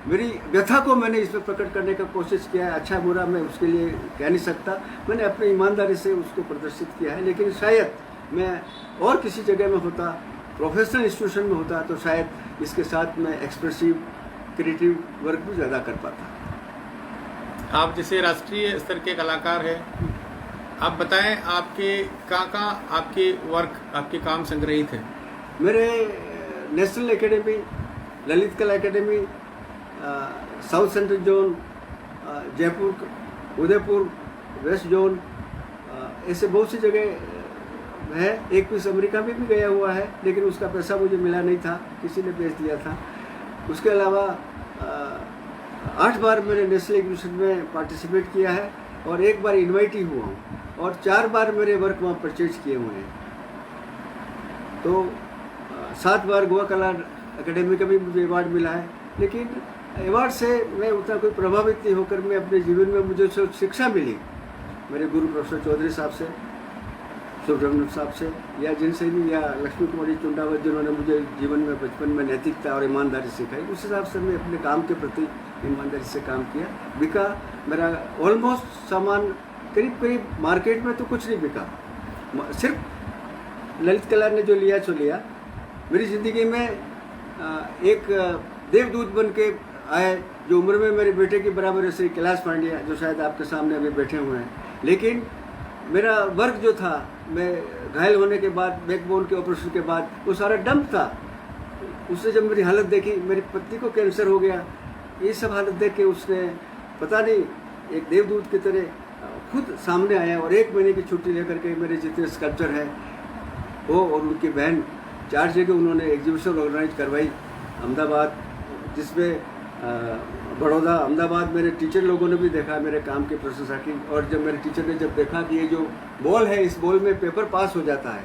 मेरी व्यथा को मैंने इसमें प्रकट करने का कोशिश किया है। अच्छा बुरा मैं उसके लिए कह नहीं सकता, मैंने अपनी ईमानदारी से उसको प्रदर्शित किया है। लेकिन शायद मैं और किसी जगह में होता, प्रोफेशनल इंस्टीट्यूशन में होता, तो शायद इसके साथ मैं एक्सप्रेसिव क्रिएटिव वर्क भी ज़्यादा कर पाता। आप जैसे राष्ट्रीय स्तर के कलाकार हैं, आप बताएं आपके कहाँ आपके वर्क, आपके काम संग्रहित हैं? मेरे नेशनल एकेडमी, ललित कला academy, south central zone, Jaipur, Udaipur, west zone, ऐसे बहुत सी जगह है। एक पीस अमेरिका में भी गया हुआ है, लेकिन उसका पैसा मुझे मिला नहीं था, किसी ने बेच दिया था। उसके अलावा 8 बार मैंने नेशनल एग्जीबिशन में पार्टिसिपेट किया है और 1 बार इनवाइट ही हुआ हूँ और 4 बार मेरे वर्क वहाँ परचेज किए हुए हैं। तो 7 बार गोवा कला अकेडमी का भी मुझे अवार्ड मिला है, लेकिन अवार्ड से मैं उतना कोई प्रभावित नहीं होकर मैं अपने जीवन में मुझे जो शिक्षा मिली मेरे गुरु प्रोफेसर चौधरी साहब से, सुब्रमण्यम साहब से, या जिनसे भी, या लक्ष्मी कुमारी चुंडावत जिन्होंने मुझे जीवन में बचपन में नैतिकता और ईमानदारी सिखाई, उस हिसाब से मैं अपने काम के प्रति ईमानदारी से काम किया। बिका मेरा ऑलमोस्ट सामान करीब करीब मार्केट में तो कुछ नहीं बिका, सिर्फ ललित कला ने जो लिया सो लिया। मेरी ज़िंदगी में एक देवदूत बन के आए जो उम्र में मेरे बेटे के बराबर है, श्री कैलाश पांड्या, जो शायद आपके सामने अभी बैठे हुए हैं। लेकिन मेरा वर्क जो था, मैं घायल होने के बाद, बैकबोन के ऑपरेशन के बाद, वो सारा डंप था। उसने जब मेरी हालत देखी, मेरी पत्नी को कैंसर हो गया, ये सब हालत देख के उसने पता नहीं एक देवदूत की तरह खुद सामने आया और 1 महीने की छुट्टी लेकर के मेरे जितने स्कल्पचर हैं वो और उनकी बहन 4 जगह उन्होंने एग्जीबिशन ऑर्गेनाइज करवाई अहमदाबाद, जिसमें बड़ौदा, अहमदाबाद मेरे टीचर लोगों ने भी देखा मेरे काम की प्रशंसा की। और जब मेरे टीचर ने जब देखा कि ये जो बॉल है, इस बॉल में पेपर पास हो जाता है,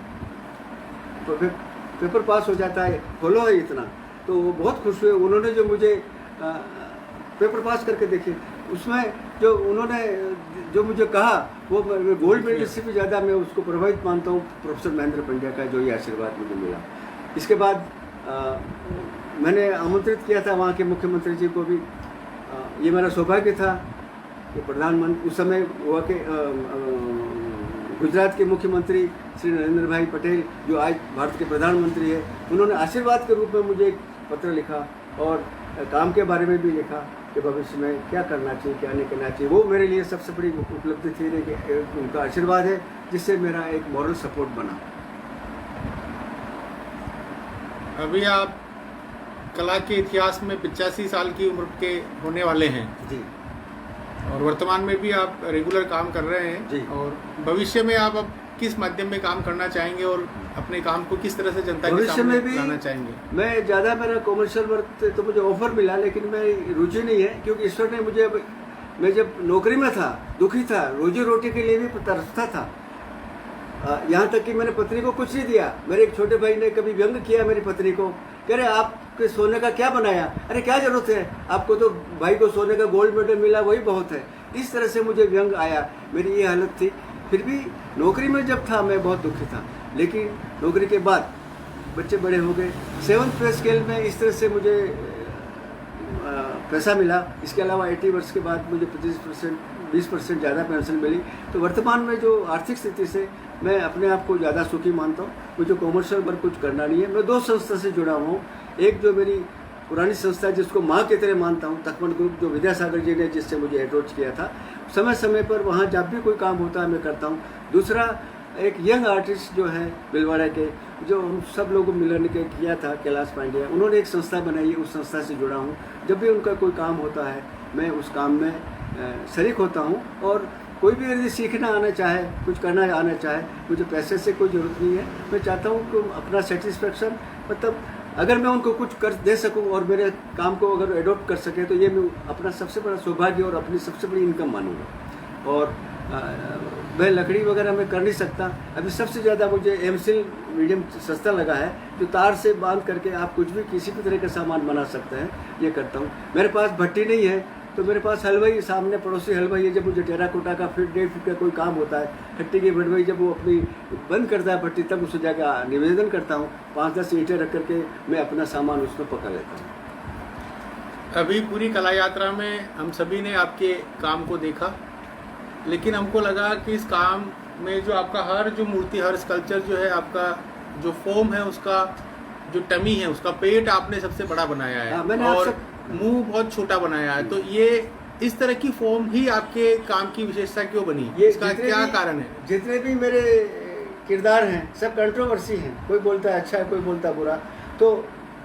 तो फिर पेपर पास हो जाता है, खोलो है इतना, तो वो बहुत खुश हुए। उन्होंने जो मुझे पेपर पास करके देखे, उसमें जो उन्होंने जो मुझे कहा वो गोल्ड मेडल से भी ज़्यादा मैं उसको प्रभावित मानता हूँ प्रोफेसर महेंद्र पंड्या का जो ये आशीर्वाद मुझे मिला। इसके बाद मैंने आमंत्रित किया था वहाँ के मुख्यमंत्री जी को भी। ये मेरा सौभाग्य था कि प्रधानमंत्री उस समय हुआ के गुजरात के मुख्यमंत्री श्री नरेंद्र भाई पटेल, जो आज भारत के प्रधानमंत्री है, उन्होंने आशीर्वाद के रूप में मुझे एक पत्र लिखा और काम के बारे में भी लिखा कि भविष्य में क्या करना चाहिए, क्या नहीं करना चाहिए। वो मेरे लिए सबसे बड़ी उपलब्धि थी कि उनका आशीर्वाद है, जिससे मेरा एक मॉरल सपोर्ट बना। अभी आप कला के इतिहास में 85 साल की उम्र के होने वाले हैं जी, और वर्तमान में भी आप रेगुलर काम कर रहे हैं जी। और भविष्य में आप अब किस माध्यम में काम करना चाहेंगे और अपने काम को किस तरह से जनता के सामने लाना चाहेंगे? मैं ज़्यादा मेरा कॉमर्शियल वर्क तो मुझे ऑफर मिला, लेकिन मेरी रुचि नहीं है, क्योंकि ईश्वर ने मुझे, मैं जब नौकरी में था दुखी था, रोजी रोटी के लिए भी तरसता था। यहाँ तक कि मैंने पत्नी को कुछ नहीं दिया। मेरे एक छोटे भाई ने कभी व्यंग किया मेरी पत्नी को, कह रहे आपके सोने का क्या बनाया, अरे क्या जरूरत है, आपको तो भाई को सोने का गोल्ड मेडल मिला वही बहुत है। इस तरह से मुझे व्यंग आया, मेरी ये हालत थी। फिर भी नौकरी में जब था मैं बहुत दुखी था, लेकिन नौकरी के बाद बच्चे बड़े हो गए, 7th पे स्केल में इस तरह से मुझे पैसा मिला। इसके अलावा 80 वर्ष के बाद मुझे 20% ज़्यादा पेंशन मिली। तो वर्तमान में जो आर्थिक स्थिति से मैं अपने आप को ज़्यादा सुखी मानता हूँ। मुझे कॉमर्शियल वर्क कुछ करना नहीं है। मैं 2 संस्था से जुड़ा हुआ हूँ। एक जो मेरी पुरानी संस्था जिसको माँ की तरह मानता हूँ, तकमंड ग्रुप, जो विद्यासागर जी ने जिससे मुझे अप्रोच किया था, समय समय पर वहाँ जब भी कोई काम होता है मैं करता हूँ। दूसरा एक यंग आर्टिस्ट जो है भिलवाड़ा के, जो उन सब लोगों मिलने के किया था, कैलाश पांड्या, उन्होंने एक संस्था बनाई है, उस संस्था से जुड़ा हूँ। जब भी उनका कोई काम होता है मैं उस काम में शरीक होता हूँ। और कोई भी यदि सीखना आना चाहे, कुछ करना आना चाहे, मुझे पैसे से कोई ज़रूरत नहीं है। मैं चाहता हूँ कि अपना सेटिस्फेक्शन, मतलब अगर मैं उनको कुछ कर दे सकूं और मेरे काम को अगर एडॉप्ट कर सके, तो ये मैं अपना सबसे बड़ा सौभाग्य और अपनी सबसे बड़ी इनकम मानूंगा। और मैं लकड़ी वगैरह में कर नहीं सकता। अभी सबसे ज़्यादा मुझे एमसिल मीडियम सस्ता लगा है, जो तार से बांध करके आप कुछ भी किसी भी तरह का सामान बना सकते हैं, ये करता हूँ। मेरे पास भट्टी नहीं है, तो मेरे पास हलवाई, सामने पड़ोसी हलवाई है, जब मुझे टेराकोटा का 1.5 फीट का कोई काम होता है, खट्टी की भटवाई, जब वो अपनी बंद करता है भट्टी, तब उसे जाकर निवेदन करता हूँ, 5-10 ईंटें रख करके मैं अपना सामान उसमें पका लेता हूँ। अभी पूरी कला यात्रा में हम सभी ने आपके काम को देखा, लेकिन हमको लगा कि इस काम में जो आपका हर जो मूर्ति, हर स्कल्पचर जो है, आपका जो फॉर्म है, उसका जो टमी है, उसका पेट आपने सबसे बड़ा बनाया है और मुंह बहुत छोटा बनाया है। तो ये इस तरह की फॉर्म ही आपके काम की विशेषता क्यों बनी? इसका क्या कारण है? जितने भी मेरे किरदार हैं सब कंट्रोवर्सी हैं, कोई बोलता है अच्छा है, कोई बोलता है बुरा। तो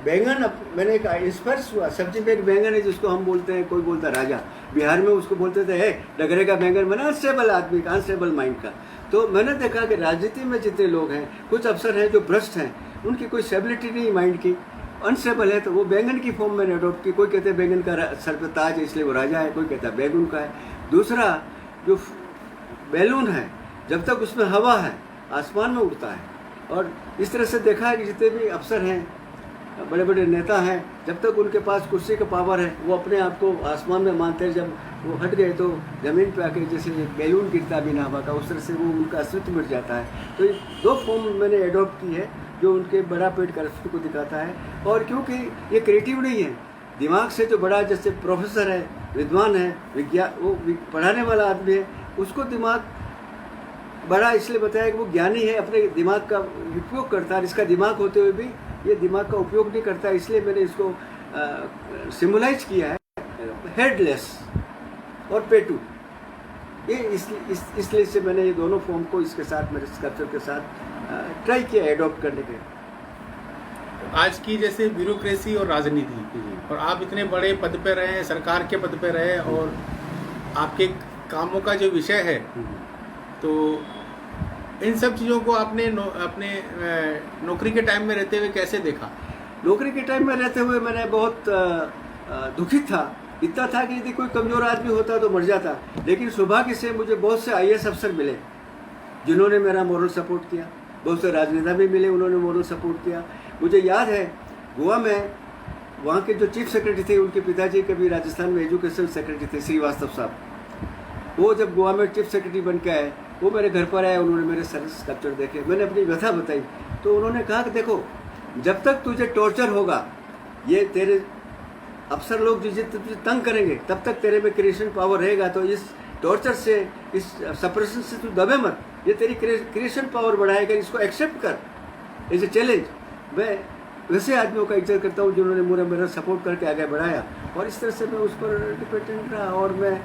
बैंगन, मैंने एक इंस्पायर्स हुआ, सब्जी में एक बैंगन है जिसको हम बोलते हैं, कोई बोलता है राजा, बिहार में उसको बोलते थे डगरे का बैंगन बना, अनस्टेबल आदमी का, अनस्टेबल माइंड का। तो मैंने देखा कि राजनीति में जितने लोग हैं, कुछ अफसर हैं जो भ्रष्ट हैं, उनकी कोई स्टेबिलिटी नहीं माइंड की, अनस्टेबल है तो वो बैंगन की फॉर्म मैंने अडॉप्ट की। कोई कहते हैं बैंगन का सर पे ताज है इसलिए वो राजा है, कोई कहता है बैगन का है। दूसरा जो बैलून है, जब तक उसमें हवा है आसमान में उड़ता है। और इस तरह से देखा है कि जितने भी अफसर हैं, बड़े बड़े नेता हैं, जब तक उनके पास कुर्सी का पावर है वो अपने आप को आसमान में मानते हैं। जब वो हट गए तो ज़मीन पे आके जैसे एक बैलून गिरता बिना हवा का, उस तरह से वो उनका अस्तित्व मिट जाता है। तो ये 2 फॉर्म मैंने एडॉप्ट की है जो उनके बड़ा पेट का अस्तित्व को दिखाता है। और क्योंकि ये क्रिएटिव नहीं है, दिमाग से जो बड़ा जैसे प्रोफेसर है, विद्वान है, विज्ञान वो पढ़ाने वाला आदमी है, उसको दिमाग बड़ा इसलिए बताया कि वो ज्ञानी है, अपने दिमाग का उपयोग करता है। इसका दिमाग होते हुए भी ये दिमाग का उपयोग नहीं करता, इसलिए मैंने इसको सिम्बलाइज किया है हेडलेस और पेटू। ये इसलिए से मैंने ये दोनों फॉर्म को इसके साथ, मेरे स्कल्पचर के साथ ट्राई किया एडॉप्ट करने के। आज की जैसे ब्यूरोक्रेसी और राजनीति, और आप इतने बड़े पद पे रहे हैं, सरकार के पद पे रहे, और आपके कामों का जो विषय है, तो इन सब चीज़ों को आपने अपने नौकरी के टाइम में रहते हुए कैसे देखा? नौकरी के टाइम में रहते हुए मैंने बहुत दुखित था। इतना था कि यदि कोई कमज़ोर आदमी होता तो मर जाता। लेकिन सौभाग्य से मुझे बहुत से IAS अफसर मिले जिन्होंने मेरा मॉरल सपोर्ट किया। बहुत से राजनेता भी मिले, उन्होंने मॉरल सपोर्ट किया। मुझे याद है गोवा में वहाँ के जो चीफ सेक्रेटरी थे, उनके पिताजी कभी राजस्थान में एजुकेशन सेक्रेटरी थे, श्रीवास्तव साहब। वो जब गोवा में चीफ सेक्रेटरी बन के आए, वो मेरे घर पर आए, उन्होंने मेरे सारे स्कल्पचर देखे। मैंने अपनी व्यथा बताई तो उन्होंने कहा कि देखो, जब तक तुझे टॉर्चर होगा, ये तेरे अफसर लोग तुझे तंग करेंगे, तब तक तेरे में क्रिएशन पावर रहेगा। तो इस टॉर्चर से, इस सप्रेशन से तू दबे मत, ये तेरी क्रिएशन पावर बढ़ाएगा, इसको एक्सेप्ट कर एज ए चैलेंज। मैं वैसे आदमियों का इज्जत करता हूँ जिन्होंने मेरा सपोर्ट करके आगे बढ़ाया, और इस तरह से मैं उस पर डिपेंडेंट रहा और मैं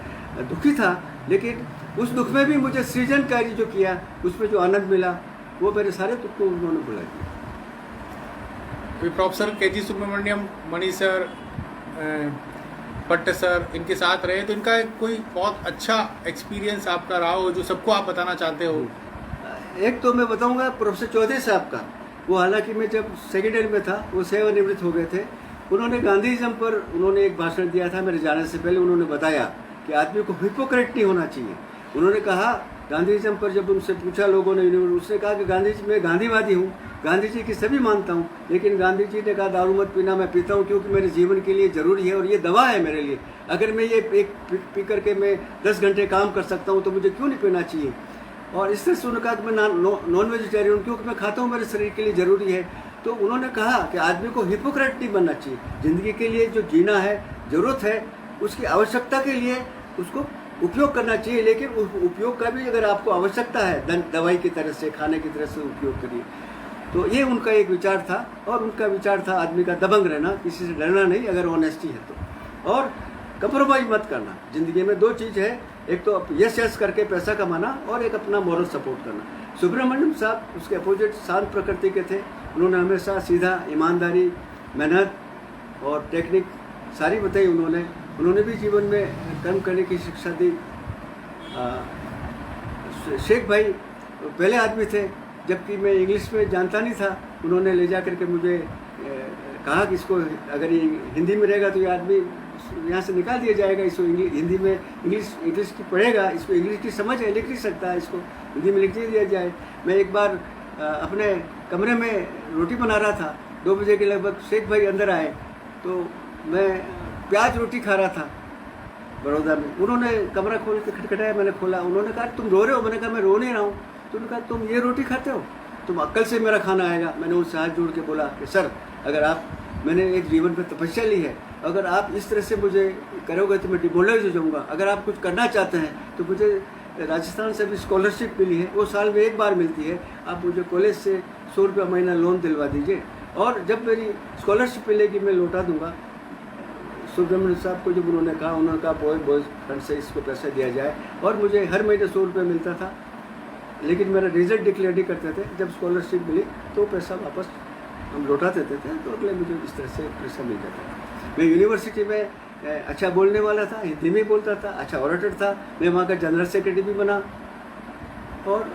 दुखी था। लेकिन उस दुख में भी मुझे सृजन कार्य जो किया, उसमें जो आनंद मिला, वो मेरे सारे दुख को उन्होंने भुला दिया। प्रोफेसर KG सुब्रमण्यम, मणि सर, भट्ट सर, इनके साथ रहे, तो इनका कोई बहुत अच्छा एक्सपीरियंस आपका रहा हो जो सबको आप बताना चाहते हो? एक तो मैं बताऊंगा प्रोफेसर चौधरी साहब का। वो हालांकि मैं जब सेकेंड ईयर में था, वो सेवानिवृत्त हो गए थे। उन्होंने गांधीज़म पर उन्होंने एक भाषण दिया था मेरे जाने से पहले। उन्होंने बताया कि आदमी को हिपोक्रेट नहीं होना चाहिए। उन्होंने कहा गांधीज़म पर जब उनसे पूछा लोगों ने, उसने कहा कि गांधी जी, मैं गांधीवादी हूँ, गांधी जी की सभी मानता हूँ, लेकिन गांधी जी ने कहा दारू मत पीना, मैं पीता हूँ क्योंकि मेरे जीवन के लिए ज़रूरी है और ये दवा है मेरे लिए। अगर मैं ये एक पी करके मैं 10 घंटे काम कर सकता हूँ तो मुझे क्यों नहीं पीना चाहिए। और इस तरह से उन्होंने कहा कि मैं नॉन वेजिटेरियन क्योंकि मैं खाता हूँ, मेरे शरीर के लिए ज़रूरी है। तो उन्होंने कहा कि आदमी को हिपोक्रेट नहीं बनना चाहिए। ज़िंदगी के लिए जो जीना है, ज़रूरत है, उसकी आवश्यकता के लिए उसको उपयोग करना चाहिए, लेकिन उस उपयोग का भी अगर आपको आवश्यकता है दवाई की तरह से, खाने की तरह से उपयोग करिए। तो ये उनका एक विचार था। और उनका विचार था आदमी का दबंग रहना, किसी से डरना नहीं अगर ऑनेस्टी है तो, और कंप्रोमाइज़ मत करना। ज़िंदगी में 2 चीज़ है, एक तो यस करके पैसा कमाना और एक अपना मॉरल सपोर्ट करना। सुब्रमण्यम साहब उसके अपोजिट शांत प्रकृति के थे। उन्होंने हमेशा सीधा, ईमानदारी, मेहनत और टेक्निक सारी बताई। उन्होंने भी जीवन में कर्म करने की शिक्षा दी। शेख भाई पहले आदमी थे, जबकि मैं इंग्लिश में जानता नहीं था। उन्होंने ले जा करके मुझे कहा कि इसको अगर ये हिंदी में रहेगा तो ये आदमी यहाँ से निकाल दिया जाएगा, इसको हिंदी में इंग्लिश की पढ़ेगा, इसको इंग्लिश की समझ है, लिख नहीं सकता है, इसको हिंदी में लिख दिया जाए। मैं एक बार अपने कमरे में रोटी बना रहा था, 2 बजे के लगभग शेख भाई अंदर आए, तो मैं प्याज रोटी खा रहा था बड़ौदा में। उन्होंने कमरा खोल के खटखटाया, मैंने खोला। उन्होंने कहा तुम रो रहे हो? मैंने कहा मैं रो नहीं रहा हूँ। तो उन्होंने कहा तुम ये रोटी खाते हो, तुम कल से मेरा खाना आएगा। मैंने उनसे हाथ जोड़ के बोला कि सर, अगर आप, मैंने एक जीवन में तपस्या ली है, अगर आप इस तरह से मुझे करोगे तो मैं डिमोरलाइज हो जाऊँगा। अगर आप कुछ करना चाहते हैं तो मुझे राजस्थान से भी स्कॉलरशिप मिली है, वो साल में 1 बार मिलती है, आप मुझे कॉलेज से 100 रुपया महीना लोन दिलवा दीजिए, और जब मेरी स्कॉलरशिप मिलेगी मैं लौटा दूँगा। सुब्रमण्यम साहब को जब उन्होंने कहा बॉयज़ फंड से इसको पैसा दिया जाए, और मुझे हर महीने 100 रुपये मिलता था, लेकिन मेरा रिजल्ट डिक्लेयर नहीं करते थे। जब स्कॉलरशिप मिली तो पैसा वापस हम लौटा देते थे, तो अगले मुझे इस तरह से पैसा मिल जाता था। मैं यूनिवर्सिटी में अच्छा बोलने वाला था, हिंदी में बोलता था, अच्छा ऑरेटर था। मैं वहाँ का जनरल सेक्रेटरी भी बना, और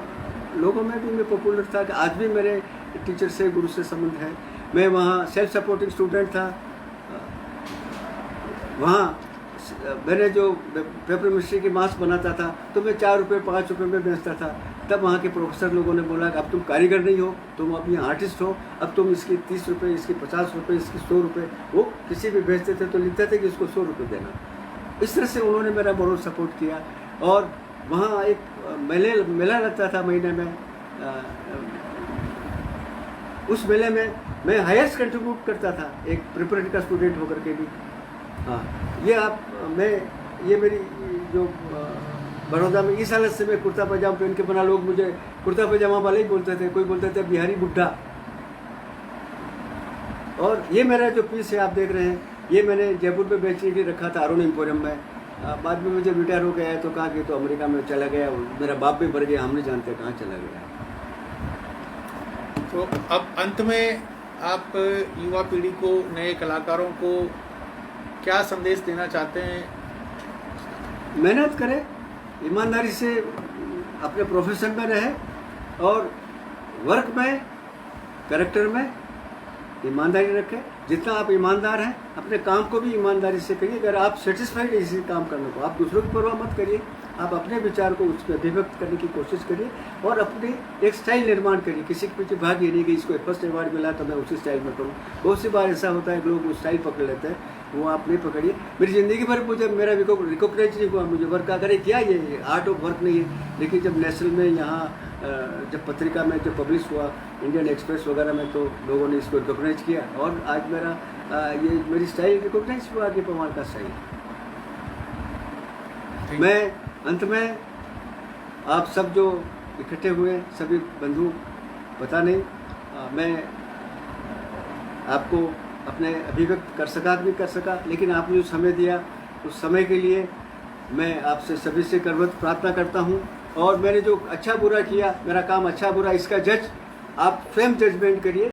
लोगों में भी मैं पॉपुलर था कि आज भी मेरे टीचर से, गुरु से संबंध है। मैं वहाँ सेल्फ सपोर्टिंग स्टूडेंट था। वहाँ मैंने जो पेपर मिस्ट्री की मास्क बनाता था तो मैं 4 रुपये 5 रुपये में बेचता था। तब वहाँ के प्रोफेसर लोगों ने बोला कि अब तुम कारीगर नहीं हो, तुम अब यहाँ आर्टिस्ट हो, अब तुम इसकी 30 रुपये, इसकी 50 रुपये, इसकी 100 रुपये, वो किसी भी बेचते थे तो लिखते थे कि इसको 100 रुपये देना। इस तरह से उन्होंने मेरा बहुत सपोर्ट किया। और वहाँ एक मेला लगता था महीने में, उस मेले में मैं हाईएस्ट कंट्रीब्यूट करता था एक प्रिपरेटरी का स्टूडेंट होकर के भी। हाँ, ये मेरी जो बड़ौदा में इस हालत से मैं कुर्ता पजामा पहन के बना, लोग मुझे कुर्ता पजामा वाले ही बोलते थे, कोई बोलते थे बिहारी बुड्ढा। और ये मेरा जो पीस है आप देख रहे हैं, ये मैंने जयपुर में बेचने के लिए रखा था अरुण एम्पोरियम में। बाद में मुझे रिटायर हो गया है तो कहा कि तो अमेरिका में चला गया, मेरा बाप भी मर गया, हम नहीं जानते कहाँ चला गया। तो अब अंत में आप युवा पीढ़ी को, नए कलाकारों को क्या संदेश देना चाहते हैं? मेहनत करें, ईमानदारी से अपने प्रोफेशन में रहे और वर्क में, कैरेक्टर में ईमानदारी रखें। जितना आप ईमानदार हैं अपने काम को भी ईमानदारी से करिए। अगर आप सेटिस्फाइड है इसी काम करने को, आप दूसरों की परवाह मत करिए, आप अपने विचार को उसमें अभिव्यक्त करने की कोशिश करिए और अपने एक स्टाइल निर्माण करिए। किसी के पीछे भाग ये नहीं कि इसको फर्स्ट अवार्ड मिला तो मैं उसी स्टाइल में करूँ। बहुत सी बार ऐसा होता है कि लोग वो स्टाइल पकड़ लेते हैं, वो आप नहीं पकड़िए। मेरी ज़िंदगी भर मुझे मेरा रिकॉग्नाइज नहीं हुआ, मुझे वर्क अगर क्या ये आर्ट ऑफ वर्क नहीं है। लेकिन जब नेशनल में यहाँ जब पत्रिका में जब पब्लिश हुआ इंडियन एक्सप्रेस वगैरह में, तो लोगों ने इसको रिकॉग्नाइज किया और आज मेरा ये मेरी स्टाइल रिकॉग्नाइज हुआ कि पवार का स्टाइल। मैं अंत में आप सब जो इकट्ठे हुए सभी बंधु, पता नहीं मैं आपको अपने अभिव्यक्त कर सका, लेकिन आपने जो समय दिया उस समय के लिए मैं आपसे सभी से करवत प्रार्थना करता हूँ। और मैंने जो अच्छा बुरा किया, मेरा काम अच्छा बुरा, इसका जज आप स्वयं जजमेंट करिए।